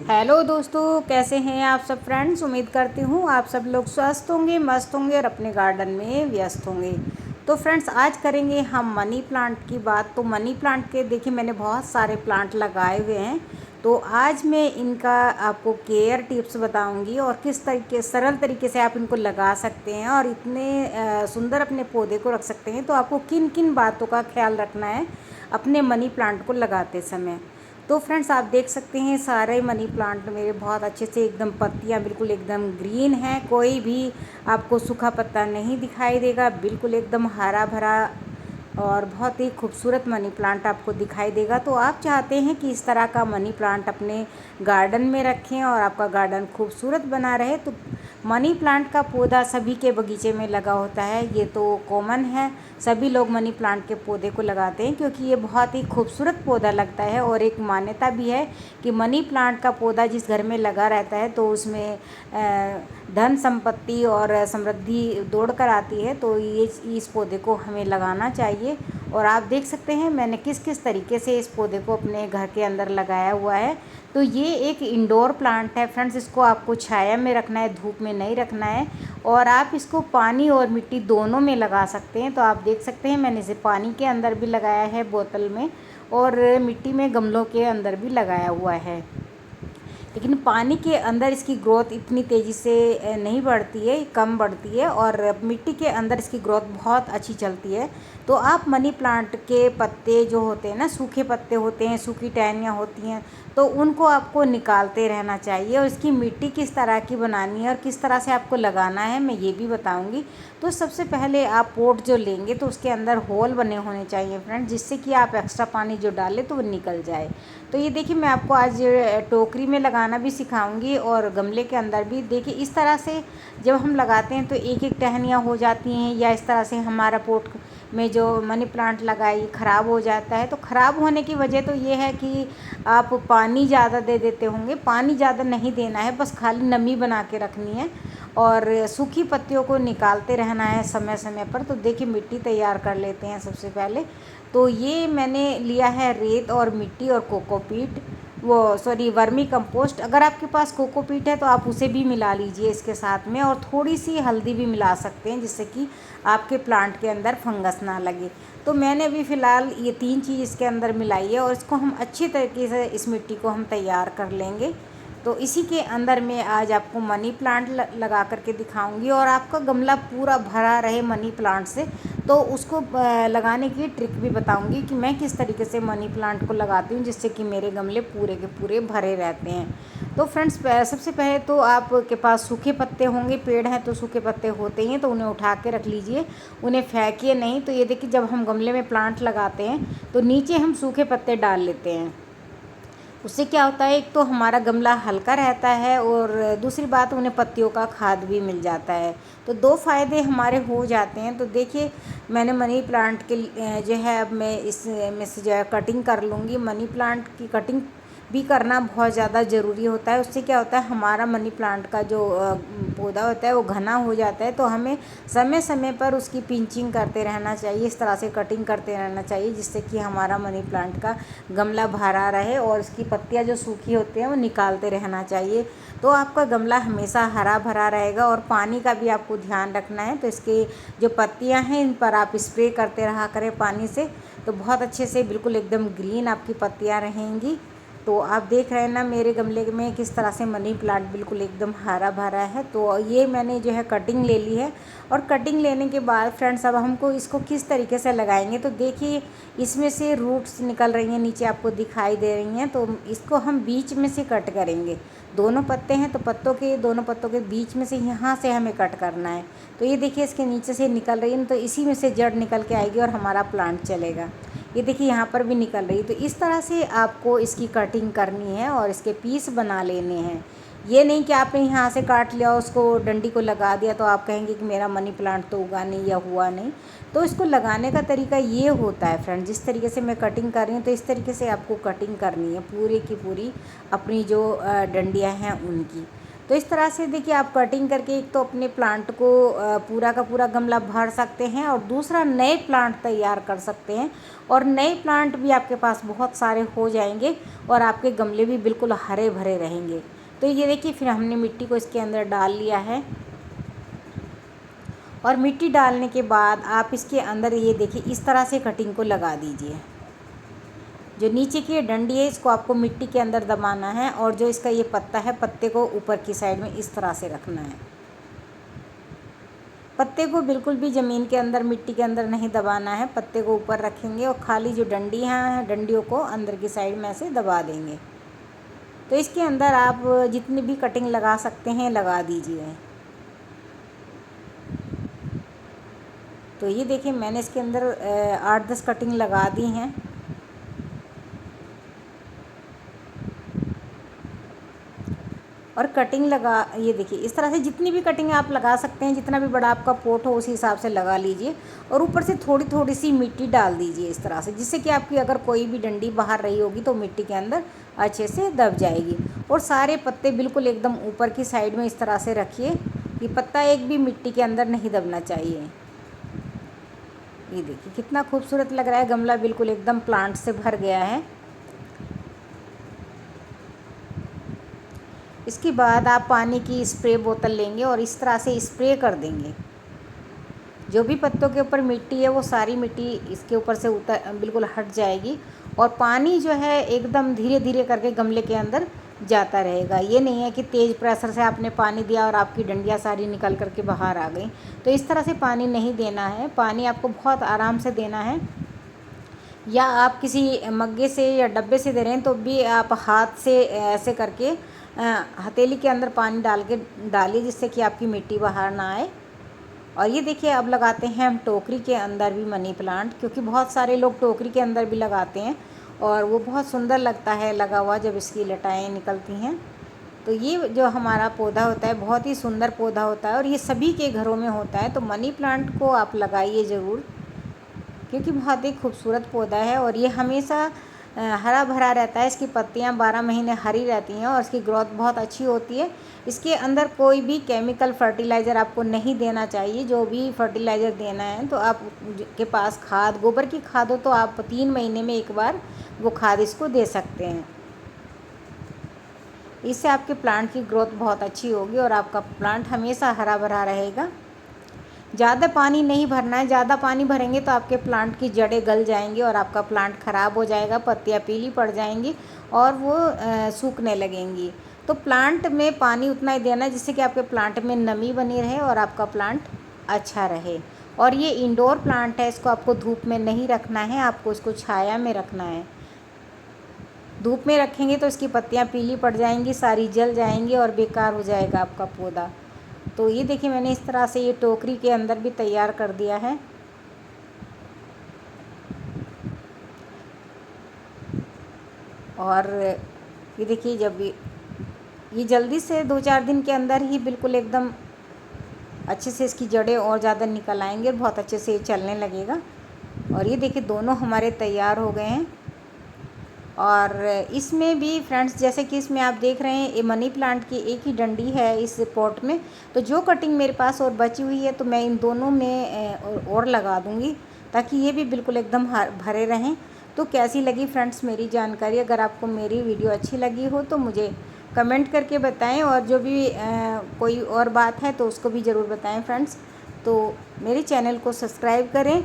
Hello दोस्तों, कैसे हैं आप सब फ्रेंड्स। उम्मीद करती हूँ आप सब लोग स्वस्थ होंगे, मस्त होंगे और अपने गार्डन में व्यस्त होंगे। तो फ्रेंड्स, आज करेंगे हम मनी प्लांट की बात। तो मनी प्लांट के देखिए मैंने बहुत सारे प्लांट लगाए हुए हैं। तो आज मैं इनका आपको केयर टिप्स बताऊंगी और किस तरीके सरल तरीके से आप इनको लगा सकते हैं और इतने सुंदर अपने पौधे को रख सकते हैं। तो आपको किन किन बातों का ख्याल रखना है अपने मनी प्लांट को लगाते समय। तो फ्रेंड्स, आप देख सकते हैं सारे मनी प्लांट मेरे बहुत अच्छे से एकदम पत्तियां बिल्कुल एकदम ग्रीन हैं। कोई भी आपको सूखा पत्ता नहीं दिखाई देगा, बिल्कुल एकदम हरा भरा और बहुत ही खूबसूरत मनी प्लांट आपको दिखाई देगा। तो आप चाहते हैं कि इस तरह का मनी प्लांट अपने गार्डन में रखें और आपका गार्डन खूबसूरत बना रहे, तो मनी प्लांट का पौधा सभी के बगीचे में लगा होता है। ये तो कॉमन है, सभी लोग मनी प्लांट के पौधे को लगाते हैं क्योंकि ये बहुत ही खूबसूरत पौधा लगता है। और एक मान्यता भी है कि मनी प्लांट का पौधा जिस घर में लगा रहता है तो उसमें धन संपत्ति और समृद्धि दौड़ कर आती है। तो ये इस पौधे को हमें लगाना चाहिए। और आप देख सकते हैं मैंने किस किस तरीके से इस पौधे को अपने घर के अंदर लगाया हुआ है। तो ये एक इंडोर प्लांट है फ्रेंड्स, इसको आपको छाया में रखना है, धूप में नहीं रखना है। और आप इसको पानी और मिट्टी दोनों में लगा सकते हैं। तो आप देख सकते हैं मैंने इसे पानी के अंदर भी लगाया है बोतल में, और मिट्टी में गमलों के अंदर भी लगाया हुआ है। लेकिन पानी के अंदर इसकी ग्रोथ इतनी तेज़ी से नहीं बढ़ती है, कम बढ़ती है, और मिट्टी के अंदर इसकी ग्रोथ बहुत अच्छी चलती है। तो आप मनी प्लांट के पत्ते जो होते हैं ना, सूखे पत्ते होते हैं, सूखी टहनियाँ होती हैं, तो उनको आपको निकालते रहना चाहिए। और इसकी मिट्टी किस तरह की बनानी है और किस तरह से आपको लगाना है मैं ये भी बताऊंगी। तो सबसे पहले आप पोट जो लेंगे तो उसके अंदर होल बने होने चाहिए फ्रेंड, जिससे कि आप एक्स्ट्रा पानी जो डालें तो वो निकल जाए। तो ये देखिए मैं आपको आज टोकरी में लगाना भी सिखाऊंगी और गमले के अंदर भी। देखिए इस तरह से जब हम लगाते हैं तो एक एक टहनियाँ हो जाती हैं, या इस तरह से हमारा पोट में जो मनी प्लांट लगाई ख़राब हो जाता है। तो ख़राब होने की वजह तो ये है कि आप पानी ज़्यादा दे देते होंगे। पानी ज़्यादा नहीं देना है, बस खाली नमी बना के रखनी है और सूखी पत्तियों को निकालते रहना है समय समय पर। तो देखिए मिट्टी तैयार कर लेते हैं सबसे पहले। तो ये मैंने लिया है रेत और मिट्टी और कोकोपीट, वो सॉरी वर्मी कंपोस्ट। अगर आपके पास कोकोपीट है तो आप उसे भी मिला लीजिए इसके साथ में, और थोड़ी सी हल्दी भी मिला सकते हैं जिससे कि आपके प्लांट के अंदर फंगस ना लगे। तो मैंने अभी फ़िलहाल ये 3 चीज़ इसके अंदर मिलाई है और इसको हम अच्छी तरीके से इस मिट्टी को हम तैयार कर लेंगे। तो इसी के अंदर मैं आज आपको मनी प्लांट लगा करके दिखाऊंगी, और आपका गमला पूरा भरा रहे मनी प्लांट से। तो उसको लगाने की ट्रिक भी बताऊंगी कि मैं किस तरीके से मनी प्लांट को लगाती हूँ जिससे कि मेरे गमले पूरे के पूरे भरे रहते हैं। तो फ्रेंड्स, सबसे पहले तो आपके पास सूखे पत्ते होंगे, पेड़ हैं तो सूखे पत्ते होते ही हैं, तो उन्हें उठा के रख लीजिए, उन्हें फेंकिए नहीं। तो ये देखिए जब हम गमले में प्लांट लगाते हैं तो नीचे हम सूखे पत्ते डाल लेते हैं। उससे क्या होता है, एक तो हमारा गमला हल्का रहता है और दूसरी बात उन्हें पत्तियों का खाद भी मिल जाता है। तो 2 फ़ायदे हमारे हो जाते हैं। तो देखिए मैंने मनी प्लांट के जो है अब मैं इसमें से जो है कटिंग कर लूँगी। मनी प्लांट की कटिंग भी करना बहुत ज़्यादा ज़रूरी होता है। उससे क्या होता है, हमारा मनी प्लांट का जो पौधा होता है वो घना हो जाता है। तो हमें समय समय पर उसकी पिंचिंग करते रहना चाहिए, इस तरह से कटिंग करते रहना चाहिए जिससे कि हमारा मनी प्लांट का गमला भरा रहे और इसकी पत्तियां जो सूखी होती हैं वो निकालते रहना चाहिए। तो आपका गमला हमेशा हरा भरा रहेगा। और पानी का भी आपको ध्यान रखना है। तो इसके जो पत्तियां हैं इन पर आप स्प्रे करते रहा करें पानी से, तो बहुत अच्छे से बिल्कुल एकदम ग्रीन आपकी पत्तियां रहेंगी। तो आप देख रहे हैं ना मेरे गमले में किस तरह से मनी प्लांट बिल्कुल एकदम हरा भरा है। तो ये मैंने जो है कटिंग ले ली है। और कटिंग लेने के बाद फ्रेंड्स अब हमको इसको किस तरीके से लगाएंगे। तो देखिए इसमें से रूट्स निकल रही हैं, नीचे आपको दिखाई दे रही हैं। तो इसको हम बीच में से कट करेंगे। दोनों पत्ते हैं तो दोनों पत्तों के बीच में से यहाँ से हमें कट करना है। तो ये देखिए इसके नीचे से निकल रही है, तो इसी में से जड़ निकल के आएगी और हमारा प्लांट चलेगा। ये देखिए यहाँ पर भी निकल रही है। तो इस तरह से आपको इसकी कटिंग करनी है और इसके पीस बना लेने हैं। ये नहीं कि आपने यहाँ से काट लिया उसको डंडी को लगा दिया तो आप कहेंगे कि मेरा मनी प्लांट तो उगा नहीं या हुआ नहीं। तो इसको लगाने का तरीका ये होता है फ्रेंड, जिस तरीके से मैं कटिंग कर रही हूँ तो इस तरीके से आपको कटिंग करनी है पूरी की पूरी अपनी जो डंडियाँ हैं उनकी। तो इस तरह से देखिए आप कटिंग करके एक तो अपने प्लांट को पूरा का पूरा गमला भर सकते हैं और दूसरा नए प्लांट तैयार कर सकते हैं और नए प्लांट भी आपके पास बहुत सारे हो जाएंगे और आपके गमले भी बिल्कुल हरे भरे रहेंगे। तो ये देखिए फिर हमने मिट्टी को इसके अंदर डाल लिया है और मिट्टी डालने के बाद आप इसके अंदर ये देखिए इस तरह से कटिंग को लगा दीजिए। जो नीचे की डंडी है इसको आपको मिट्टी के अंदर दबाना है और जो इसका ये पत्ता है पत्ते को ऊपर की साइड में इस तरह से रखना है। पत्ते को बिल्कुल भी ज़मीन के अंदर मिट्टी के अंदर नहीं दबाना है, पत्ते को ऊपर रखेंगे और खाली जो डंडियाँ हैं डंडियों को अंदर की साइड में ऐसे दबा देंगे। तो इसके अंदर आप जितनी भी कटिंग लगा सकते हैं लगा दीजिए। तो ये देखिए मैंने इसके अंदर 8-10 कटिंग लगा दी हैं। और कटिंग लगा ये देखिए इस तरह से जितनी भी कटिंग आप लगा सकते हैं, जितना भी बड़ा आपका पोट हो उसी हिसाब से लगा लीजिए और ऊपर से थोड़ी थोड़ी सी मिट्टी डाल दीजिए इस तरह से, जिससे कि आपकी अगर कोई भी डंडी बाहर रही होगी तो मिट्टी के अंदर अच्छे से दब जाएगी। और सारे पत्ते बिल्कुल एकदम ऊपर की साइड में इस तरह से रखिए कि पत्ता एक भी मिट्टी के अंदर नहीं दबना चाहिए। ये देखिए कितना खूबसूरत लग रहा है, गमला बिल्कुल एकदम प्लांट से भर गया है। इसके बाद आप पानी की स्प्रे बोतल लेंगे और इस तरह से स्प्रे कर देंगे। जो भी पत्तों के ऊपर मिट्टी है वो सारी मिट्टी इसके ऊपर से बिल्कुल हट जाएगी और पानी जो है एकदम धीरे धीरे करके गमले के अंदर जाता रहेगा। ये नहीं है कि तेज़ प्रेशर से आपने पानी दिया और आपकी डंडियाँ सारी निकल करके बाहर आ गई। तो इस तरह से पानी नहीं देना है, पानी आपको बहुत आराम से देना है। या आप किसी मग्गे से या डब्बे से दे रहे हैं तो भी आप हाथ से ऐसे करके हथेली के अंदर पानी डालिए जिससे कि आपकी मिट्टी बाहर ना आए। और ये देखिए अब लगाते हैं हम टोकरी के अंदर भी मनी प्लांट, क्योंकि बहुत सारे लोग टोकरी के अंदर भी लगाते हैं और वो बहुत सुंदर लगता है लगा हुआ जब इसकी लटाएँ निकलती हैं। तो ये जो हमारा पौधा होता है बहुत ही सुंदर पौधा होता है और ये सभी के घरों में होता है। तो मनी प्लांट को आप लगाइए ज़रूर, क्योंकि बहुत ही खूबसूरत पौधा है और ये हमेशा हरा भरा रहता है। इसकी पत्तियां 12 महीने हरी रहती हैं और इसकी ग्रोथ बहुत अच्छी होती है। इसके अंदर कोई भी केमिकल फर्टिलाइज़र आपको नहीं देना चाहिए। जो भी फर्टिलाइज़र देना है तो आप के पास खाद गोबर की खाद हो तो आप 3 महीने में एक बार वो खाद इसको दे सकते हैं। इससे आपके प्लांट की ग्रोथ बहुत अच्छी होगी और आपका प्लांट हमेशा हरा भरा रहेगा। ज़्यादा पानी नहीं भरना है, ज़्यादा पानी भरेंगे तो आपके प्लांट की जड़ें गल जाएंगी और आपका प्लांट ख़राब हो जाएगा, पत्तियाँ पीली पड़ जाएंगी और वो सूखने लगेंगी। तो प्लांट में पानी उतना ही देना है जिससे कि आपके प्लांट में नमी बनी रहे और आपका प्लांट अच्छा रहे। और ये इंडोर प्लांट है, इसको आपको धूप में नहीं रखना है, आपको इसको छाया में रखना है। धूप में रखेंगे तो इसकी पत्तियाँ पीली पड़ जाएंगी, सारी जल जाएंगी और बेकार हो जाएगा आपका पौधा। तो ये देखिए मैंने इस तरह से ये टोकरी के अंदर भी तैयार कर दिया है। और ये देखिए जब ये जल्दी से 2-4 दिन के अंदर ही बिल्कुल एकदम अच्छे से इसकी जड़ें और ज़्यादा निकल आएंगे और बहुत अच्छे से ये चलने लगेगा। और ये देखिए दोनों हमारे तैयार हो गए हैं। और इसमें भी फ्रेंड्स जैसे कि इसमें आप देख रहे हैं ये मनी प्लांट की एक ही डंडी है इस पॉट में। तो जो कटिंग मेरे पास और बची हुई है तो मैं इन दोनों में और लगा दूंगी ताकि ये भी बिल्कुल एकदम भरे रहें। तो कैसी लगी फ्रेंड्स मेरी जानकारी? अगर आपको मेरी वीडियो अच्छी लगी हो तो मुझे कमेंट करके बताएं और जो भी कोई और बात है तो उसको भी ज़रूर बताएं फ्रेंड्स। तो मेरे चैनल को सब्सक्राइब करें